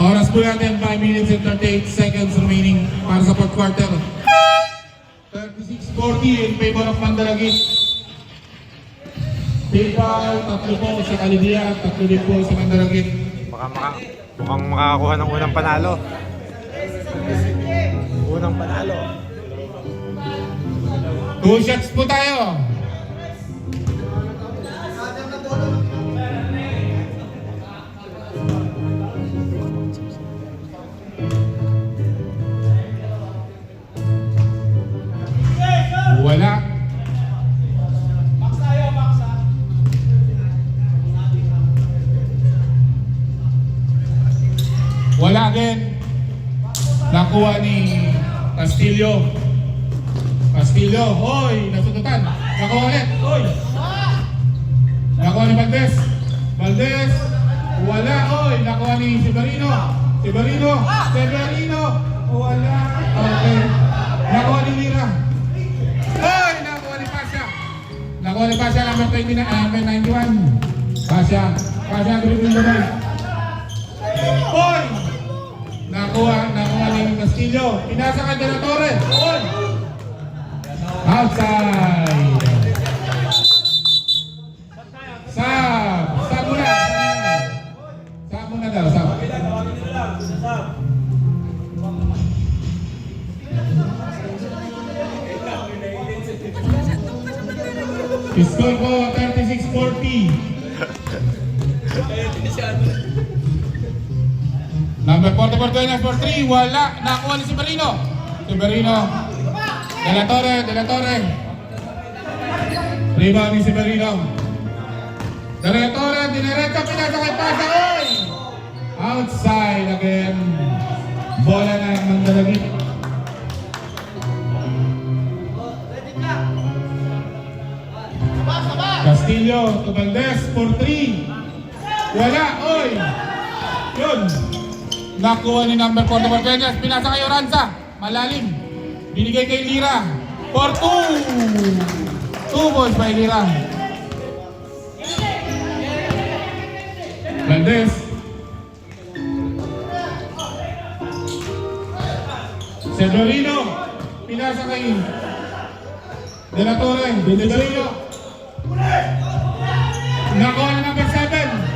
Oras po natin, 5 minutes and 38 seconds remaining para sa fourth quarter. 36-40 in favor of Mandaragit. Team foul, 3 po sa Kalibia, 3 din po sa Mandaragit. Mukhang makakakuha ng unang panalo. Unang panalo. 2 shots po tayo. Wala. Wala din. Nakuha ni Castillo. Castillo, hoy, nasututan. Nakuha ulit, hoy. Nakuha ni Valdez. Valdez, wala, hoy. Nakuha ni Severino. Severino, wala. Okay. Nakuha ni Lira. Hoy, nakuha ni Pasha. Nakuha ni Pasha, number 91. Pasha, dribbling naman. Hoy! Nakuha ni Castillo. Pinasa ka De La Torre. Hoy! Outside. Sab muna. Sab muna daw, sab. Score ko 36-40. Number 44 Duenas for 3. Wala. Nakuha ni Severino. De La Torre. Rebound ni Severino. De La Torre, diniretso, pinasa kay Pasha. Oy! Outside again. Bola na ng Mandaragit. Castillo to Valdez for 3. Wala, oy! Yun. Nakuha ni number 44 Duenas. Pinasa kay Oranza. Malalim. Binigay kay Lira. For 2. 2 balls by Lira. Valdez. Severino. Pinasa kay De La Torre. Severino. Nakuha ni number 7.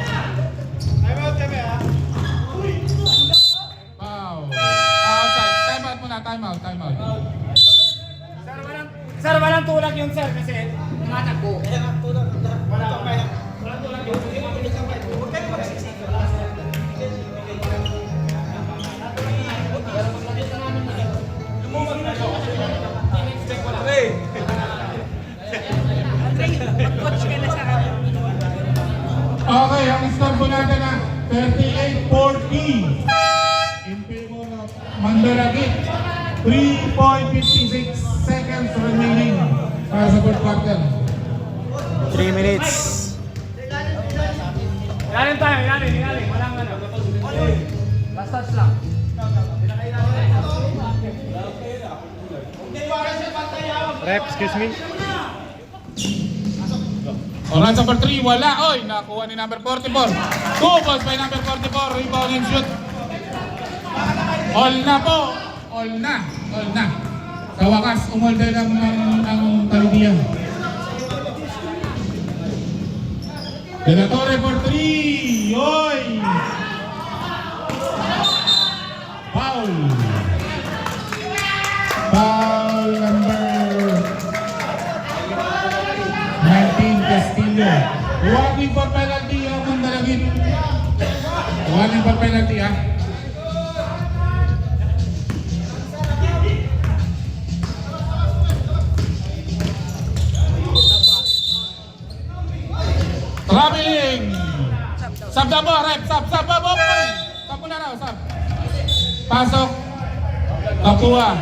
tulag yun sir kasi tumatakbo. Wala kaya. Walang tulag yun. Huwag kayo magsisika. Lumumag na siya kasi in-expect ko lang. Andre, mag-coach ka na sa akin. Okay, ang score po natin na 38-40 in favor of Mandaragit. 3.56 seconds remaining para sa fourth quarter. 3 minutes. Ilalim tayo, ilalim. Walang ano. Last touch lang. Rep, excuse me. Oran number 3, wala. Oy, nakuha ni number 44. 2 balls by number 44. Rebound and shoot. All na po. All na. Sa wakas, umolda lang ang Talidia. De La Torre for 3. Oy! Foul. Foul number 19, Castillo. Warning for penalty ang Mandaragit. Warning for penalty ah. Traveling. Sab na po, rep. Sab. Sab mo na raw, sab. Pasok. Nakuha.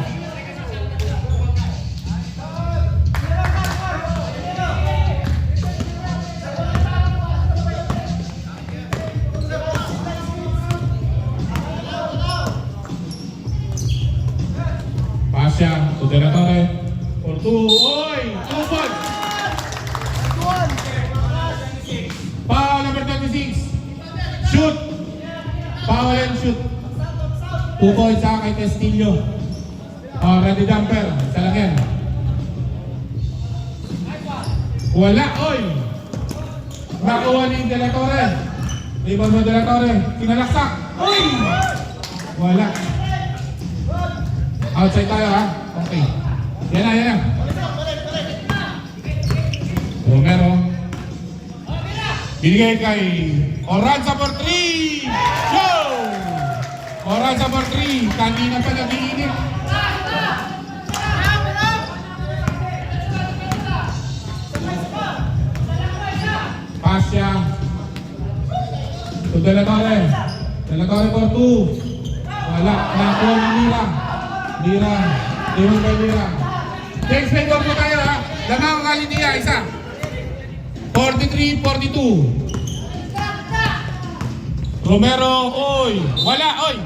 Pasya, to De La Torre. For 2. Oy! 2 points. Foul number 26. Shoot. Foul and shoot. 2 points sa kay Castillo. Ready jumper. Isa lang yan. Wala. Oy! Nakuha ni De La Torre. Rebound mo De La Torre. Kinalaksak. Oy! Wala. Outside tayo ha. Okay. Yan na. Romero. Binigay kay Oranza for 3! Go! Oranza for 3. Kanina pa nag-iinit. Pasya. To De La Torre. De La Torre for 2. Wala. Nakuha ni Lira. Iwan kay Lira. Next play goal po tayo ha. Lamang kali niya. Isa. 43-42. Romero, oy! Wala, oy!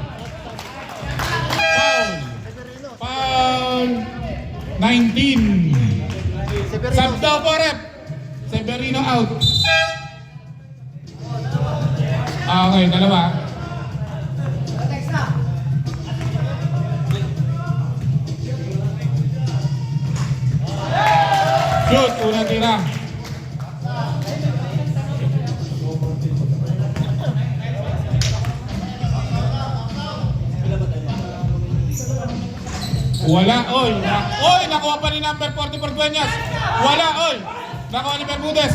Foul 19. Sub daw po, rep. Severino out. Okay, dalawa. Shoot, unang tira. Wala, oy. Oy, nakuha pa ni number 44 Dueñas. Wala, oy. Nakuha ni Bermudez.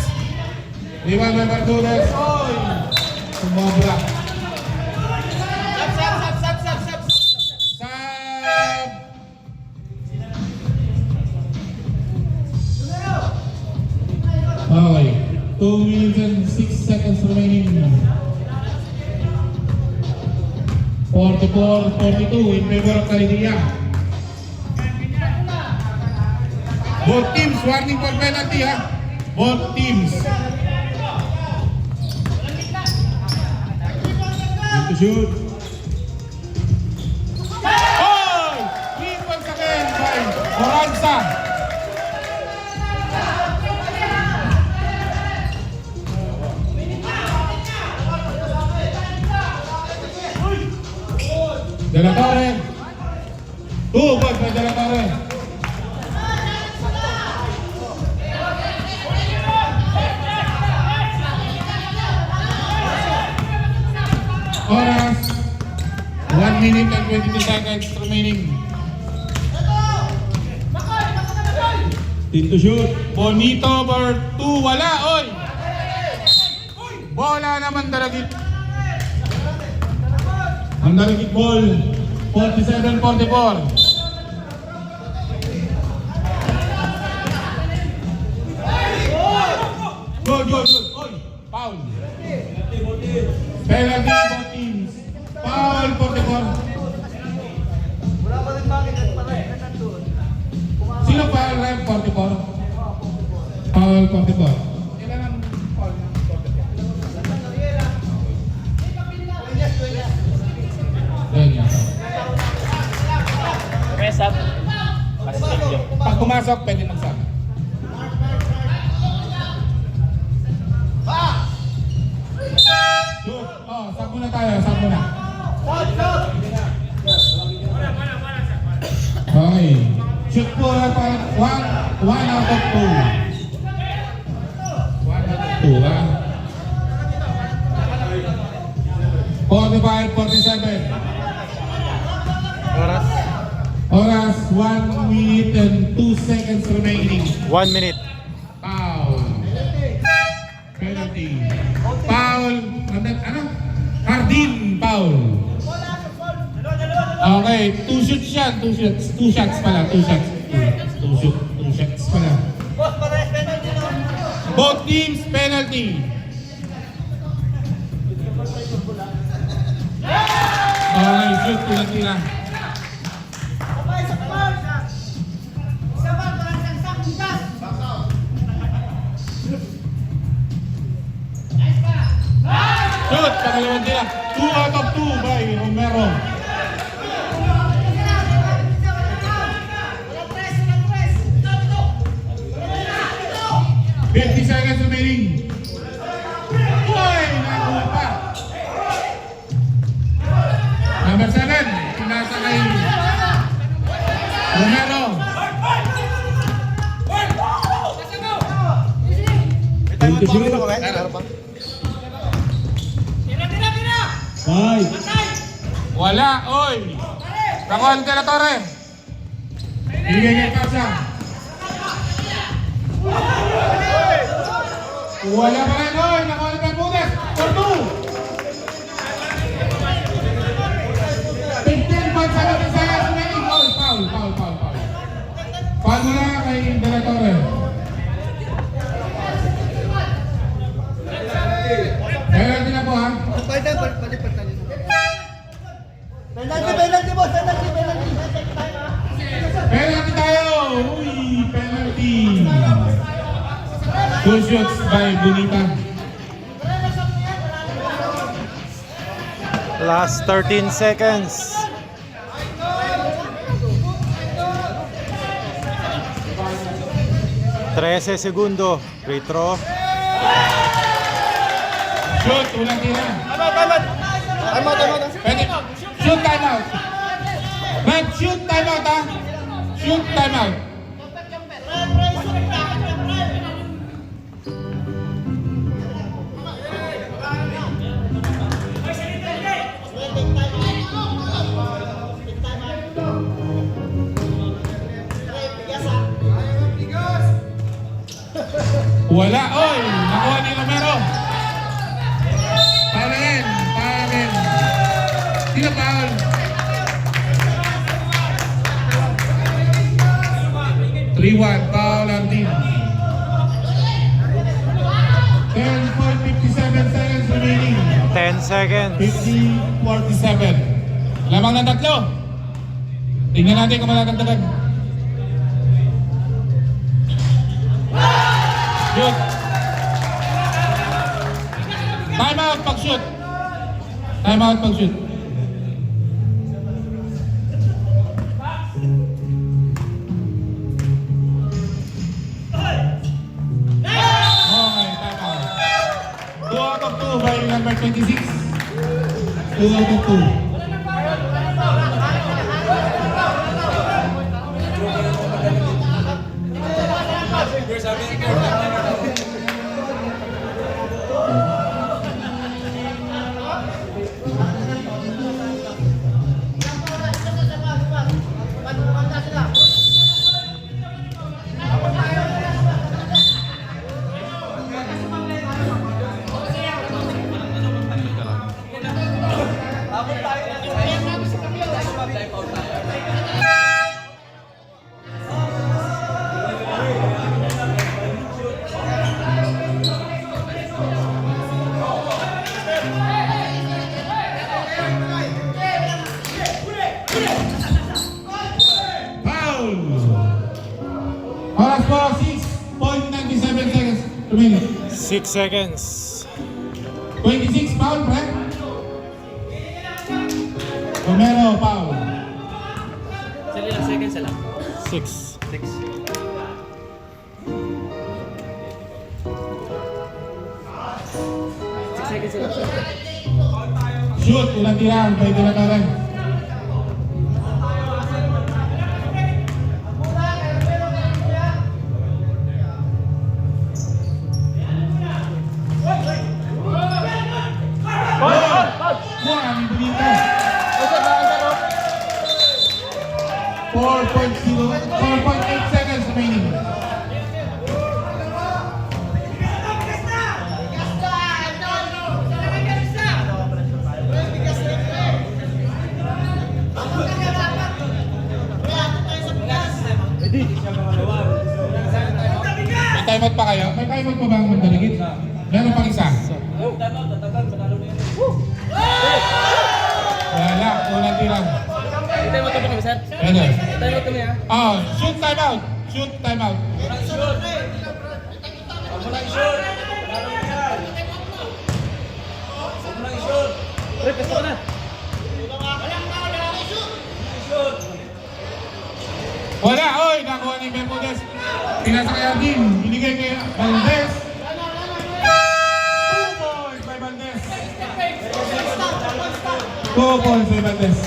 Rebound by Bermudez. Oy. Sumobra. Sab. Okay. 2 minutes and 6 seconds remaining. 44-42 in favor of Calidia. Both teams warning for penalty ha. Both teams. Need to shoot. Oh! 3 points again by Oranza. De La Torre. 2 points by De La Torre. Oras 1 minute and 22 seconds remaining. 15 to shoot. Bonito over 2, wala, oy! Bola na Mandaragit. Mandaragit ball, 47-44. Good, good, good. Oy, foul. Penalty both teams. Foul 44. Sino foul ref 44? Foul 44. Kailangan foul ng 44. Yan yan. Press up. Pastilyo. Pag pumasok, pwede magsabi. Shoot. Oh, sab muna tayo, sab muna. Okay. Shoot po na pa. One out of 2. 1 out of 2, ha? 45-47. Oras. Oras, 1 minute and 2 seconds remaining. 1 minute. Foul. Penalty. Foul. Ano? Hardin, foul. Okay, 2 shots yan. 2 shots. 2 shots pala. 2 shots. 2 shots pala. Both teams penalty. Okay, shoot. Tila-tila. Shoot, pangalawang tira. 2 out of 2 by Romero. $50 seconds remaining. Uy, nakuha pa. Number 7, pinasa kay Romero. 10 to shoot. 5. Wala, oy. Rakon ka na, Torre. Ibigay kay Kapsa. Wala pa rin, oy. Nakuha na Bermudez. For 2. 15.7 seconds remaining. Oy, foul. Foul mo na kay De La Torre. Penalty na po, ha? Penalty boss, penalty. Penalty tayo! Uy, penalty! 2 shots by Bonita. Last 13 seconds. Trece segundo. Free throw. Shoot, ulang tira. Time out. Pwede. Shoot, time out. Red, shoot, time out, ha? Shoot, time out. Wala, oy! Nakuha ni Romero. Para rin. Sino foul? Foul ang team. 10.57 seconds remaining. 10 seconds. 50-47. Lamang ng 3. Tingnan natin kung matatagdagan. Shoot. Time out pag-shoot. Okay, time out. 2 out of 2 by number 26. 2 out of 2. Foul! Oras po, 6.97 seconds remaining. 6 seconds. 26, foul, pre. Romero, foul. Sila lang, seconds lang. 6. 6 seconds lang. Shoot, ulang tirang, pwede na talang. Ang bonito. 4.8 seconds remaining. May timeout pa kayo? May timeout pa ba ang mandaligid? Meron pang isa. Wala, ulang tirang. Tayo mo ito kami, sir. Ano? Tayo mo kami, ha? Oh, shoot timeout. Shoot timeout. Pre, pesto ka na. Wala, oy, nakuha ni Bermudez. Pinasa kay Ardin, binigay kay Valdez. 2 points by Valdez. 2 points by Valdez.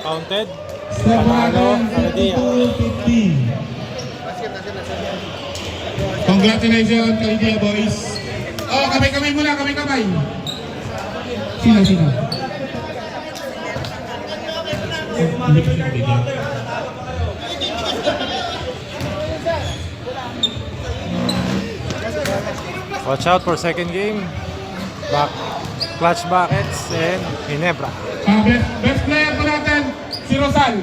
Counted. Step Panalo, natin, Caledia. 52-50. Congratulations, Caledia boys. Oh, kamay-kamay muna, kamay-kamay. Sino? Hindi pa Caledia. Watch out for second game. Clutch Buckets and Ginebra. Best player po natin, si Rosal.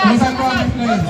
Rosal po ang best player.